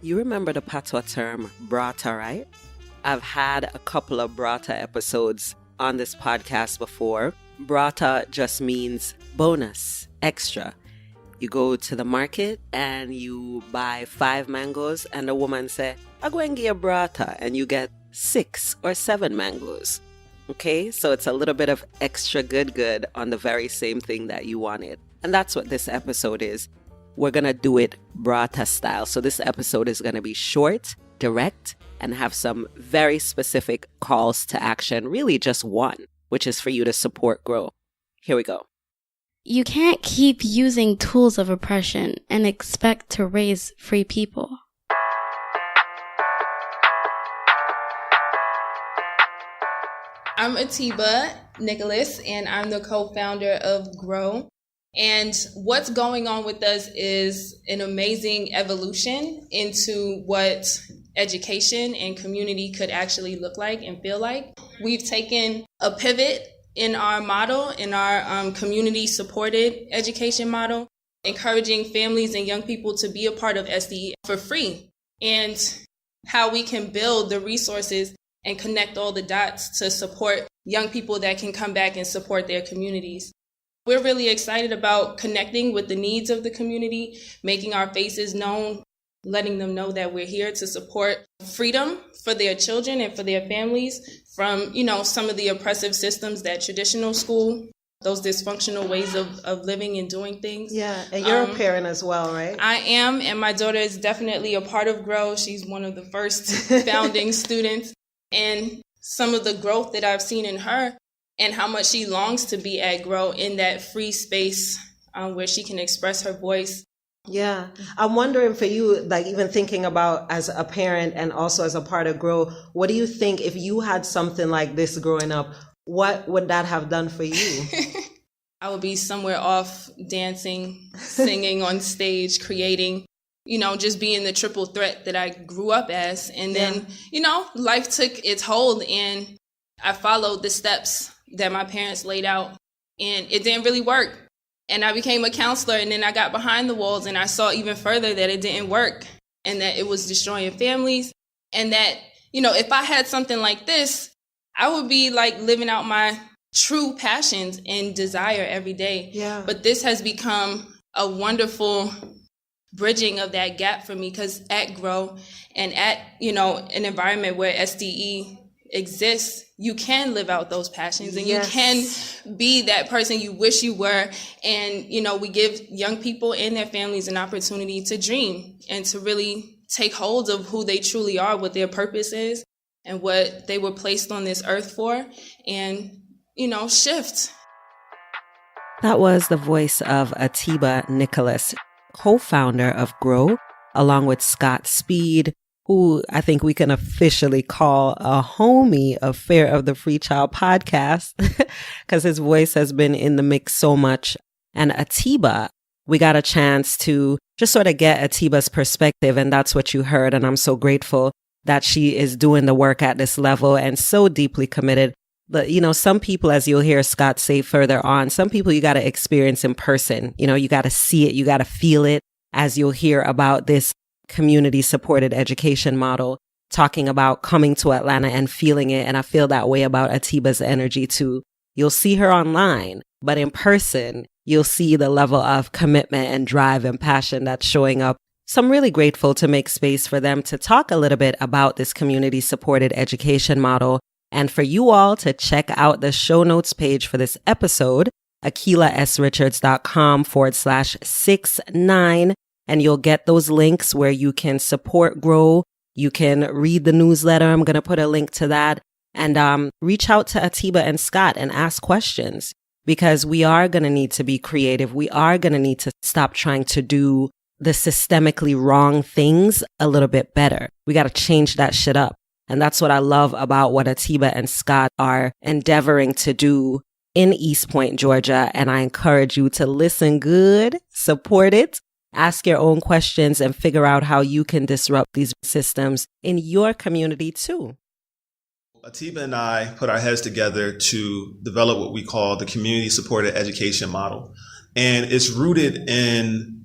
You remember the patois term brata, right? I've had a couple of brata episodes on this podcast before. Brata just means bonus, extra. You go to the market and you buy 5 mangoes and the woman say, I'm going to get a brata, and you get 6 or 7 mangoes. Okay, so it's a little bit of extra good on the very same thing that you wanted. And that's what this episode is. We're going to do it brata style. So this episode is going to be short, direct, and have some very specific calls to action. Really just one, which is for you to support grow. Here we go. You can't keep using tools of oppression and expect to raise free people. I'm Atiba Nicholas, and I'm the co-founder of Grow. And what's going on with us is an amazing evolution into what education and community could actually look like and feel like. We've taken a pivot in our model, in our community-supported education model, encouraging families and young people to be a part of SDE for free, and how we can build the resources and connect all the dots to support young people that can come back and support their communities. We're really excited about connecting with the needs of the community, making our faces known, letting them know that we're here to support freedom for their children and for their families from, some of the oppressive systems that traditional school, those dysfunctional ways of living and doing things. Yeah, and you're a parent as well, right? I am, and my daughter is definitely a part of Grow. She's one of the first founding students. And some of the growth that I've seen in her and how much she longs to be at Grow in that free space where she can express her voice. Yeah. I'm wondering for you, like even thinking about as a parent and also as a part of Grow, what do you think if you had something like this growing up, what would that have done for you? I would be somewhere off dancing, singing on stage, creating, just being the triple threat that I grew up as. And then, life took its hold and I followed the steps that my parents laid out and it didn't really work. And I became a counselor, and then I got behind the walls and I saw even further that it didn't work and that it was destroying families, and that, if I had something like this, I would be like living out my true passions and desire every day. Yeah. But this has become a wonderful bridging of that gap for me, because at Grow and at, an environment where SDE exists, you can live out those passions and you can be that person you wish you were. And, we give young people and their families an opportunity to dream and to really take hold of who they truly are, what their purpose is and what they were placed on this earth for, and, shift. That was the voice of Atiba Nicholas, co-founder of Grow, along with Scott Speed, who I think we can officially call a homie of Fear of the Free Child podcast, because his voice has been in the mix so much. And Atiba, we got a chance to just sort of get Atiba's perspective, and that's what you heard. And I'm so grateful that she is doing the work at this level and so deeply committed. But, some people, as you'll hear Scott say further on, some people you got to experience in person. You got to see it, you got to feel it, as you'll hear about this community-supported education model, talking about coming to Atlanta and feeling it. And I feel that way about Atiba's energy too. You'll see her online, but in person, you'll see the level of commitment and drive and passion that's showing up. So I'm really grateful to make space for them to talk a little bit about this community-supported education model, and for you all to check out the show notes page for this episode, akilasrichards.com/69. And you'll get those links where you can support Grow. You can read the newsletter. I'm going to put a link to that. And reach out to Atiba and Scott and ask questions, because we are going to need to be creative. We are going to need to stop trying to do the systemically wrong things a little bit better. We got to change that shit up. And that's what I love about what Atiba and Scott are endeavoring to do in East Point, Georgia. And I encourage you to listen good, support it, ask your own questions, and figure out how you can disrupt these systems in your community too. Atiba and I put our heads together to develop what we call the community-supported education model. And it's rooted in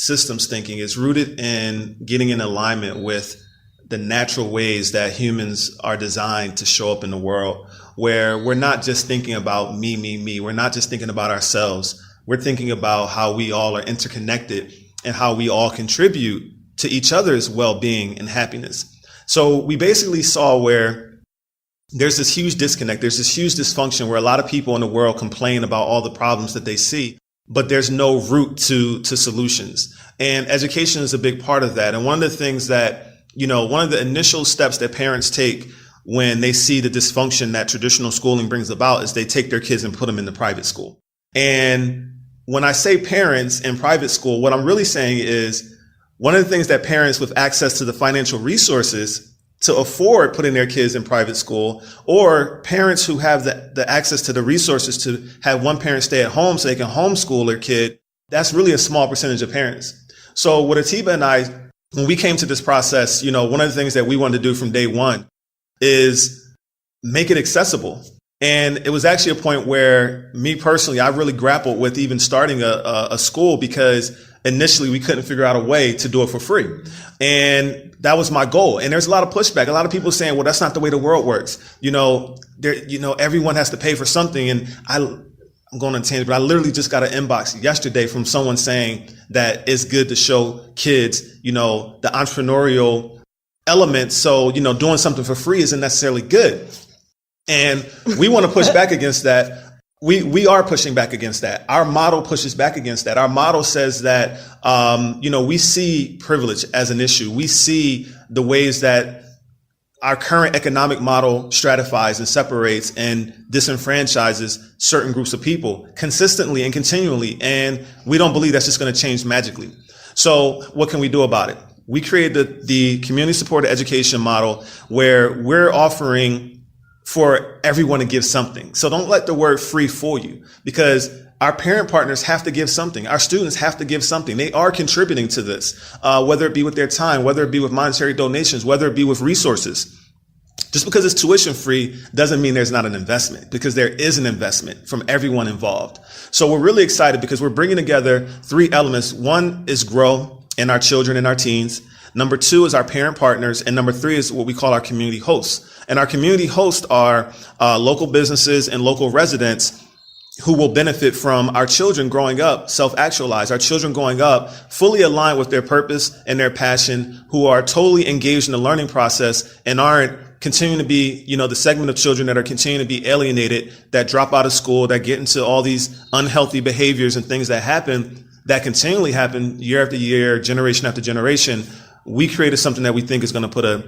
systems thinking. It's rooted in getting in alignment with the natural ways that humans are designed to show up in the world, where we're not just thinking about me, me, me. We're not just thinking about ourselves. We're thinking about how we all are interconnected and how we all contribute to each other's well-being and happiness. So we basically saw where there's this huge disconnect. There's this huge dysfunction where a lot of people in the world complain about all the problems that they see, but there's no route to solutions. And education is a big part of that. And one of the things that, one of the initial steps that parents take when they see the dysfunction that traditional schooling brings about is they take their kids and put them in the private school. And when I say parents in private school, what I'm really saying is one of the things that parents with access to the financial resources to afford putting their kids in private school, or parents who have the access to the resources to have one parent stay at home so they can homeschool their kid, that's really a small percentage of parents. So what Atiba and I, when we came to this process, one of the things that we wanted to do from day one is make it accessible. And it was actually a point where me personally, I really grappled with even starting a school because initially we couldn't figure out a way to do it for free. And that was my goal. And there's a lot of pushback. A lot of people saying, well, that's not the way the world works. Everyone has to pay for something. And I'm going on a tangent, but I literally just got an inbox yesterday from someone saying that it's good to show kids, the entrepreneurial element. So, doing something for free isn't necessarily good. And we want to push back against that. We are pushing back against that. Our model pushes back against that. Our model says that, we see privilege as an issue. We see the ways that our current economic model stratifies and separates and disenfranchises certain groups of people consistently and continually. And we don't believe that's just going to change magically. So what can we do about it? We created the community supported education model where we're offering for everyone to give something. So don't let the word free fool you, because our parent partners have to give something. Our students have to give something. They are contributing to this, whether it be with their time, whether it be with monetary donations, whether it be with resources. Just because it's tuition free doesn't mean there's not an investment, because there is an investment from everyone involved. So we're really excited because we're bringing together three elements. One is grow in our children and our teens. Number two is our parent partners. And number three is what we call our community hosts. And our community hosts are local businesses and local residents who will benefit from our children growing up self-actualized, our children growing up fully aligned with their purpose and their passion, who are totally engaged in the learning process and aren't continuing to be, the segment of children that are continuing to be alienated, that drop out of school, that get into all these unhealthy behaviors and things that continually happen year after year, generation after generation. We created something that we think is going to put a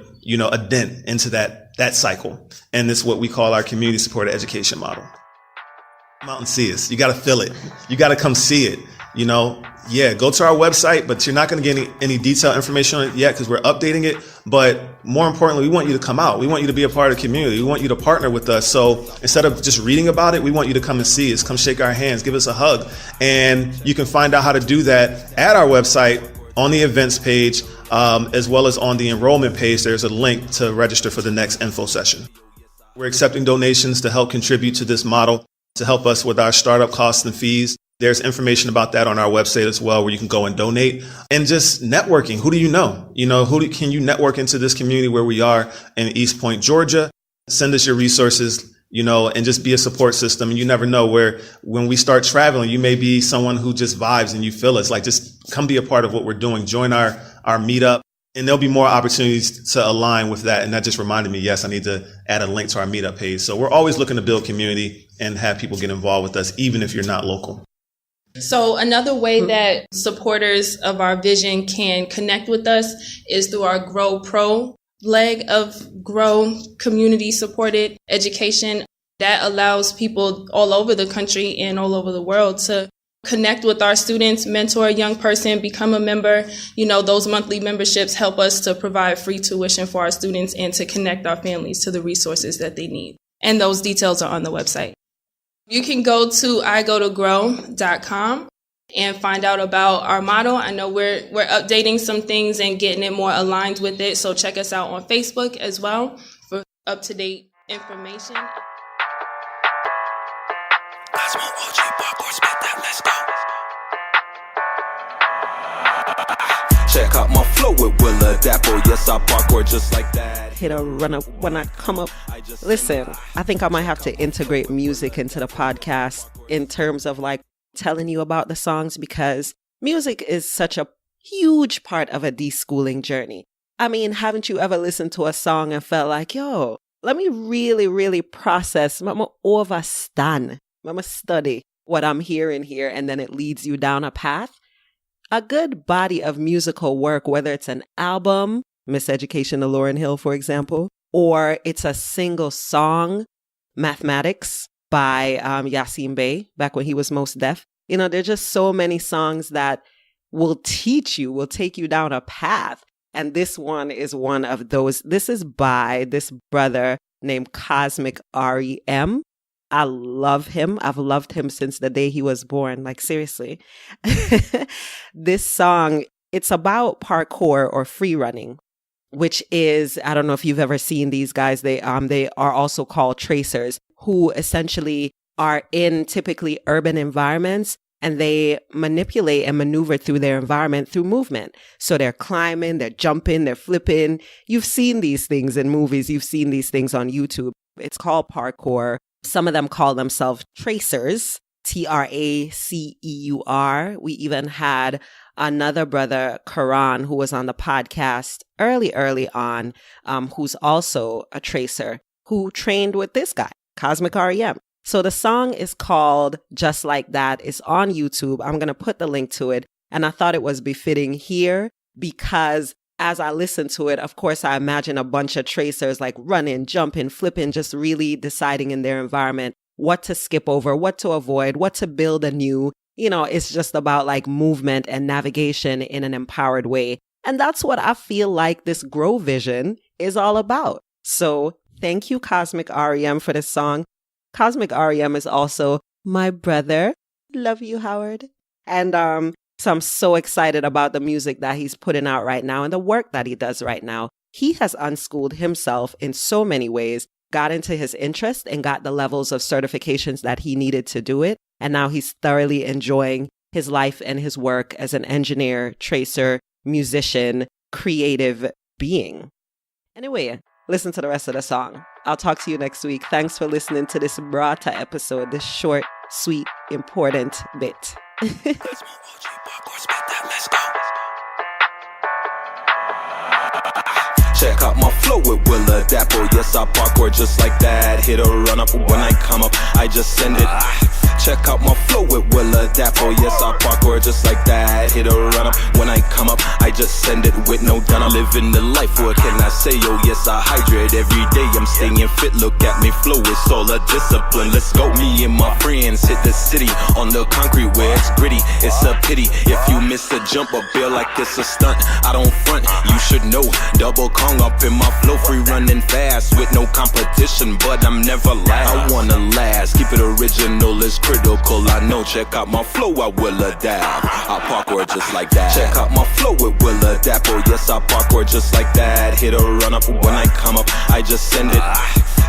dent into that cycle. And this is what we call our community supported education model. Come out and see us. You got to feel it. You got to come see it. Go to our website, but you're not going to get any detailed information on it yet because we're updating it. But more importantly, we want you to come out. We want you to be a part of the community. We want you to partner with us. So instead of just reading about it, we want you to come and see us, come shake our hands, give us a hug. And you can find out how to do that at our website on the events page, as well as on the enrollment page. There's a link to register for the next info session. We're accepting donations to help contribute to this model, to help us with our startup costs and fees. There's information about that on our website as well, where you can go and donate. And just networking. Who do you know? Can you network into this community where we are in East Point, Georgia? Send us your resources, and just be a support system. And you never know when we start traveling, you may be someone who just vibes and you feel us. Like, just come be a part of what we're doing. Join our meetup. And there'll be more opportunities to align with that. And that just reminded me, yes, I need to add a link to our meetup page. So we're always looking to build community and have people get involved with us, even if you're not local. So another way that supporters of our vision can connect with us is through our Grow Pro leg of Grow community supported education. That allows people all over the country and all over the world to connect with our students, mentor a young person, become a member. Those monthly memberships help us to provide free tuition for our students and to connect our families to the resources that they need. And those details are on the website. You can go to igotogrow.com and find out about our model. I know we're updating some things and getting it more aligned with it. So check us out on Facebook as well for up-to-date information. Check out my flow with Willa Dapper. Yes, I parkour just like that. Hit a run up when I come up. Listen, I think I might have to integrate music into the podcast in terms of like telling you about the songs, because music is such a huge part of a deschooling journey. I mean, haven't you ever listened to a song and felt like, yo, let me really, really process, I'm overstand, I'm study what I'm hearing here, and then it leads you down a path? A good body of musical work, whether it's an album, Miseducation of Lauryn Hill, for example, or it's a single song, Mathematics by Yasin Bey, back when he was most deaf. You know, there are just so many songs that will teach you, will take you down a path. And this one is one of those. This is by this brother named Cosmic REM. I love him. I've loved him since the day he was born. Like, seriously. This song, it's about parkour or free running, which is, I don't know if you've ever seen these guys. They are also called tracers, who essentially are in typically urban environments, and they manipulate and maneuver through their environment through movement. So they're climbing, they're jumping, they're flipping. You've seen these things in movies. You've seen these things on YouTube. It's called parkour. Some of them call themselves tracers, TRACEUR. We even had another brother, Karan, who was on the podcast early on, who's also a tracer, who trained with this guy, Cosmic REM. So the song is called Just Like That. It's on YouTube. I'm going to put the link to it. And I thought it was befitting here because as I listen to it, of course, I imagine a bunch of tracers like running, jumping, flipping, just really deciding in their environment what to skip over, what to avoid, what to build anew. You know, it's just about like movement and navigation in an empowered way. And that's what I feel like this Grow Vision is all about. So thank you, Cosmic REM, for this song. Cosmic REM is also my brother. Love you, Howard. And so I'm so excited about the music that he's putting out right now and the work that he does right now. He has unschooled himself in so many ways, got into his interest and got the levels of certifications that he needed to do it. And now he's thoroughly enjoying his life and his work as an engineer, tracer, musician, creative being. Anyway, listen to the rest of the song. I'll talk to you next week. Thanks for listening to this Brata episode, this short, sweet, important bit. Check out my flow with Willa Dapper. Yes, I parkour just like that. Hit a run up when I come up, I just send it. Check out my flow with Willa Dapper. Yes, I parkour just like that. Hit a run up when I come up, I just send it with no done. I'm living the life, what can I say? Yo, yes, I hydrate every day. I'm staying fit, look at me flow, it's all a discipline. Let's go. Me and my friends hit the city on the concrete where it's gritty. It's a pity if you miss a jump or feel like it's a stunt. I don't front, you should know. Double Kong up in my flow, free running fast with no competition, but I'm never last. I wanna last, keep it original, it's critical. I know, check out my flow, I will adapt. I parkour just like that. Check out my flow with Willa Dapper. Yes, I parkour just like that. Hit a run up when I come up, I just send it.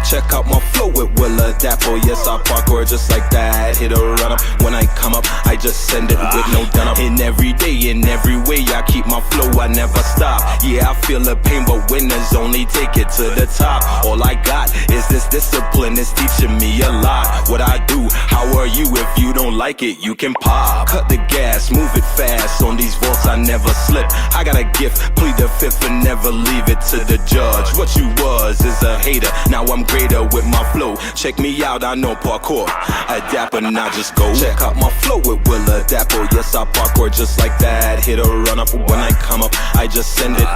Check out my flow with Willa Dapper. Yes, I parkour just like that. Hit a run up when I come up, I just send it with no done up. In every day, in every way, I keep my flow, I never stop. Yeah, I feel the pain, but winners only take it to the top. All I got is this discipline, it's teaching me a lot. What I do, how are you? If you don't like it, you can pop. Cut the gas, move it fast. On these vaults, I never slip. I got a gift, plead the fifth and never leave it to the judge. What you was is a hater, now I'm greater with my flow. Check me out, I know parkour. Adapt and I just go. Check out my flow with Willa Dapper. Yes, I parkour just like that. Hit a run up when I come up, I just send it.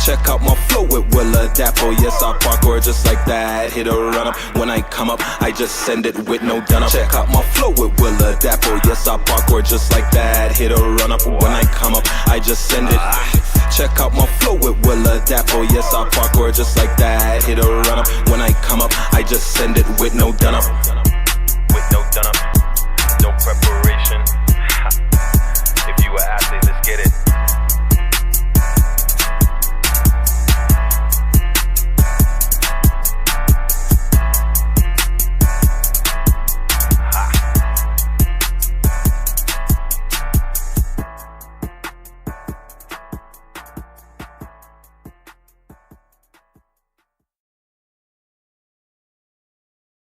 Check out my flow with Willa Dapper. Yes, I parkour just like that. Hit a run up when I come up, I just send it with no done up. Check out my flow with Willa Dapper. Yes, I parkour just like that. Hit a run up when I come up, I just send it. Check out my flow with Willa Dapper. Yes, I parkour just like that. Hit a run up when I come up, I just send it with no done up. With no done up, no preparation.